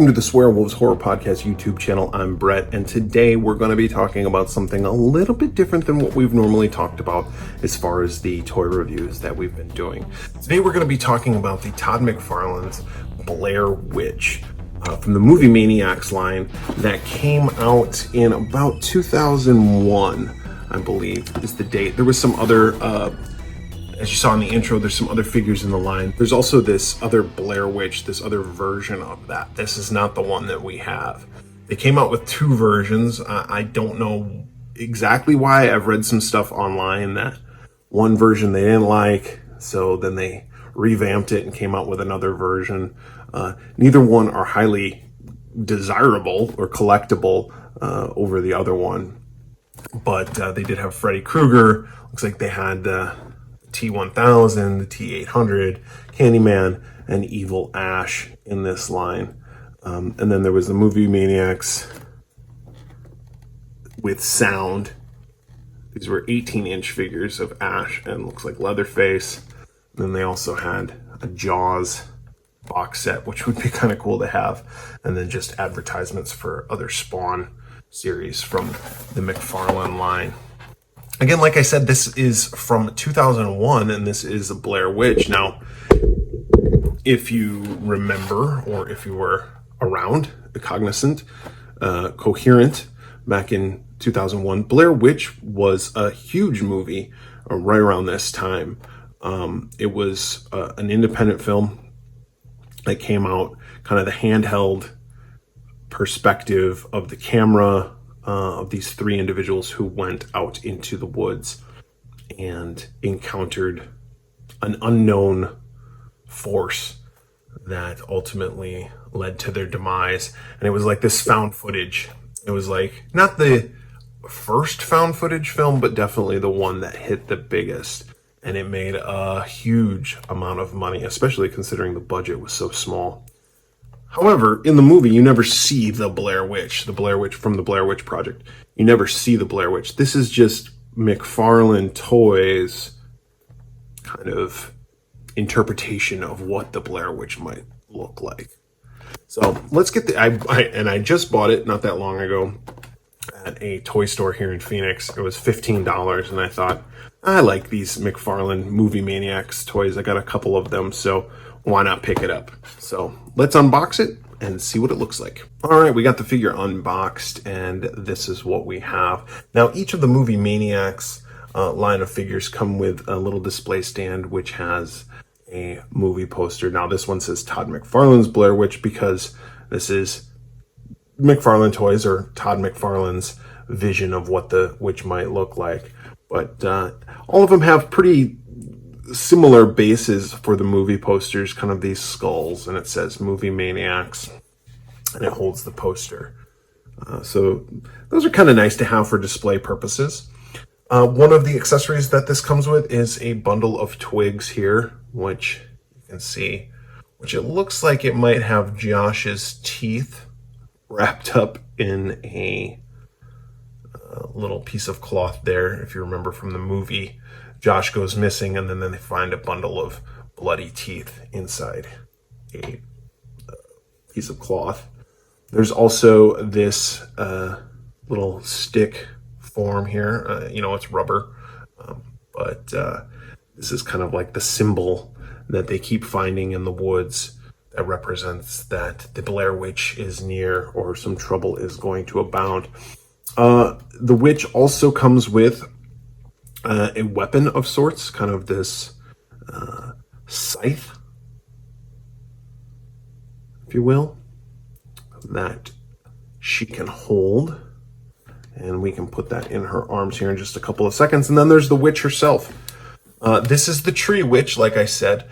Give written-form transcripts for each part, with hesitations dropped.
Welcome to the Swearwolves Horror Podcast YouTube channel. I'm Brett, and today we're going to be talking about something a little bit different than what we've normally talked about as far as the toy reviews that we've been doing. Today we're going to be talking about the Todd McFarlane's Blair Witch from the Movie Maniacs line that came out in about 2001, I believe is the date. There was some other as you saw in the intro, there's some other figures in the line. There's also this other Blair Witch, this other version of that. This is not the one that we have. They came out with two versions. I don't know exactly why. I've read some stuff online that one version they didn't like, so then they revamped it and came out with another version. Neither one are highly desirable or collectible over the other one. But they did have Freddy Krueger. Looks like they had T1000, the T800, Candyman, and Evil Ash in this line. And then there was the Movie Maniacs with sound. These were 18-inch figures of Ash and looks like Leatherface. And then they also had a Jaws box set, which would be kind of cool to have. And then just advertisements for other Spawn series from the McFarlane line. Again, like I said, this is from 2001, and this is a Blair Witch. Now, if you remember, or if you were around, cognizant, coherent, back in 2001, Blair Witch was a huge movie right around this time. It was an independent film that came out, kind of the handheld perspective of the camera, of these three individuals who went out into the woods and encountered an unknown force that ultimately led to their demise. And it was like this found footage. It was like not the first found footage film, but definitely the one that hit the biggest. And it made a huge amount of money, especially considering the budget was so small. However, in the movie, you never see the Blair Witch from the Blair Witch Project. You never see the Blair Witch. This is just McFarlane Toys' kind of interpretation of what the Blair Witch might look like. So let's get I just bought it not that long ago at a toy store here in Phoenix. It was $15, and I thought, I like these McFarlane Movie Maniacs toys. I got a couple of them, so why not pick it up? So let's unbox it and see what it looks like. All right, we got the figure unboxed, and this is what we have. Now, each of the Movie Maniacs line of figures come with a little display stand, which has a movie poster. Now, this one says Todd McFarlane's Blair Witch because this is McFarlane Toys, or Todd McFarlane's vision of what the witch might look like. But all of them have pretty similar bases for the movie posters, kind of these skulls, and it says Movie Maniacs, and it holds the poster. So those are kind of nice to have for display purposes. One of the accessories that this comes with is a bundle of twigs here, which you can see, which it looks like it might have Josh's teeth wrapped up in a little piece of cloth there. If you remember from the movie, Josh goes missing, and then they find a bundle of bloody teeth inside a piece of cloth. There's also this little stick form here. It's rubber, but this is kind of like the symbol that they keep finding in the woods that represents that the Blair Witch is near, or some trouble is going to abound. The witch also comes with a weapon of sorts, kind of this scythe, if you will, that she can hold. And we can put that in her arms here in just a couple of seconds. And then there's the witch herself. This is the tree witch, like I said.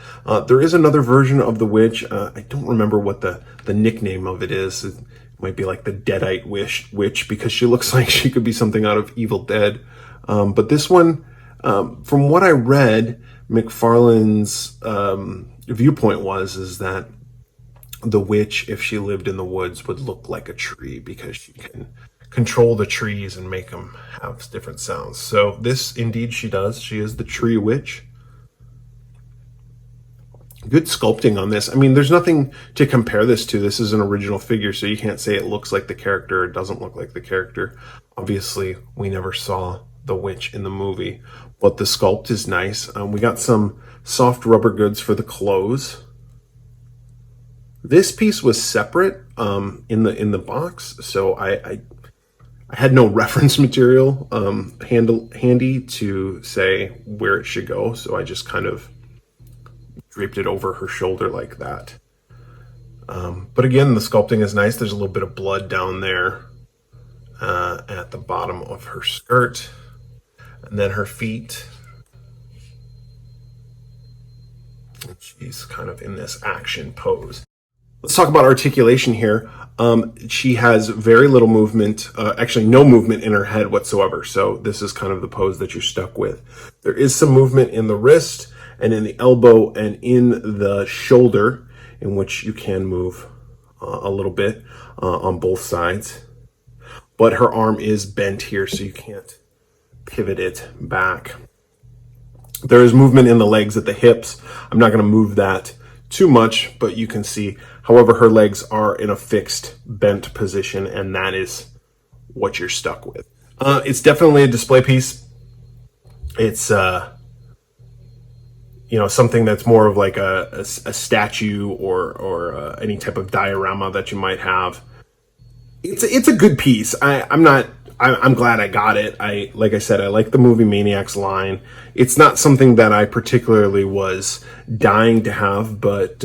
There is another version of the witch. I don't remember what the nickname of it is. It might be like the Deadite witch, because she looks like she could be something out of Evil Dead. But this one, from what I read, McFarlane's viewpoint is that the witch, if she lived in the woods, would look like a tree because she can control the trees and make them have different sounds. So this, indeed, she does. She is the tree witch. Good sculpting on this. I mean, there's nothing to compare this to. This is an original figure, so you can't say it looks like the character or doesn't look like the character. Obviously, we never saw the witch in the movie, but the sculpt is nice. We got some soft rubber goods for the clothes. This piece was separate in the box, so I had no reference material handy to say where it should go, so I just kind of draped it over her shoulder like that. But again, the sculpting is nice. There's a little bit of blood down there at the bottom of her skirt, and then her feet. And she's kind of in this action pose. Let's talk about articulation here. She has very little movement, actually no movement in her head whatsoever. So this is kind of the pose that you're stuck with. There is some movement in the wrist and in the elbow and in the shoulder, in which you can move a little bit on both sides. But her arm is bent here, so you can't pivot it back. There is movement in the legs at the hips. I'm not going to move that too much, but you can see, however, her legs are in a fixed bent position, and that is what you're stuck with. It's definitely a display piece. It's something that's more of like a statue or any type of diorama that you might have. It's a good piece. I'm glad I got it. Like I said, I like the Movie Maniacs line. It's not something that I particularly was dying to have, but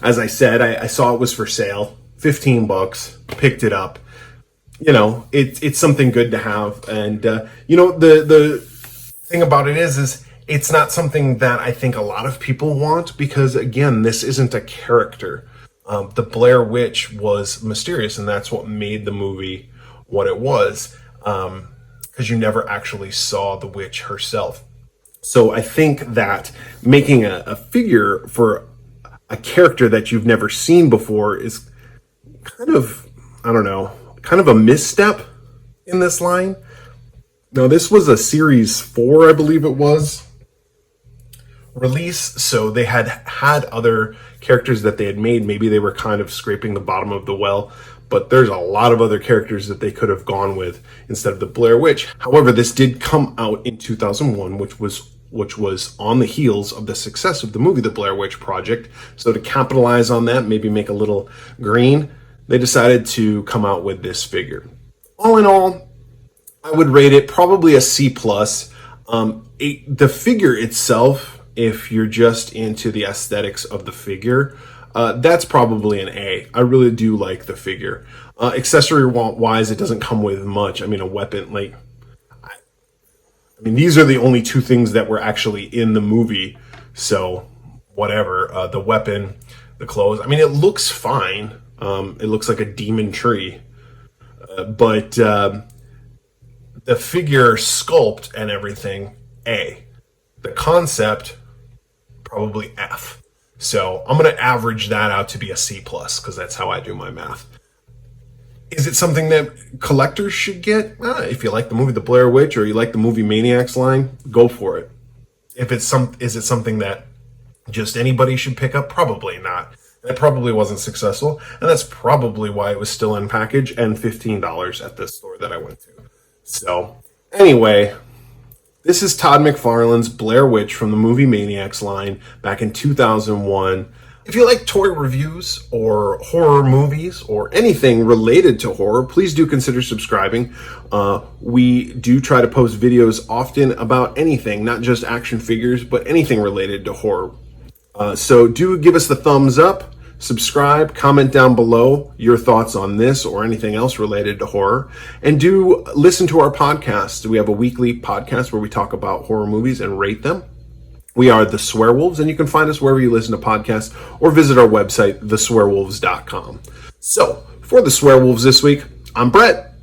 as I said, I saw it was for sale, $15, picked it up. It's something good to have, and the thing about it is it's not something that I think a lot of people want, because again, this isn't a character. The Blair Witch was mysterious, and that's what made the movie what it was. Because you never actually saw the witch herself. So I think that making a figure for a character that you've never seen before is kind of a misstep in this line. Now, this was a series 4, I believe it was, release, so they had other characters that they had made. Maybe they were kind of scraping the bottom of the well, but there's a lot of other characters that they could have gone with instead of the Blair Witch. However, this did come out in 2001, which was on the heels of the success of the movie The Blair Witch Project. So to capitalize on that, maybe make a little green, they decided to come out with this figure. All in all, I would rate it probably a C+. The figure itself, if you're just into the aesthetics of the figure, that's probably an A. I really do like the figure. Accessory wise, it doesn't come with much. I mean, a weapon, these are the only two things that were actually in the movie. So whatever, the weapon, the clothes. I mean, it looks fine. It looks like a demon tree, but the figure sculpt and everything, A. The concept, probably F. So I'm going to average that out to be a C+, because that's how I do my math. Is it something that collectors should get? If you like the movie The Blair Witch or you like the Movie Maniacs line, go for it. Is it something that just anybody should pick up? Probably not. It probably wasn't successful, and that's probably why it was still in package and $15 at the store that I went to. So anyway, this is Todd McFarlane's Blair Witch from the Movie Maniacs line back in 2001. If you like toy reviews or horror movies or anything related to horror, please do consider subscribing. We do try to post videos often about anything, not just action figures, but anything related to horror. So do give us the thumbs up, subscribe, comment down below your thoughts on this or anything else related to horror, and do listen to our podcast. We have a weekly podcast where we talk about horror movies and rate them. We are the Swearwolves, and you can find us wherever you listen to podcasts or visit our website, theswearwolves.com. So, for the Swearwolves this week, I'm Brett.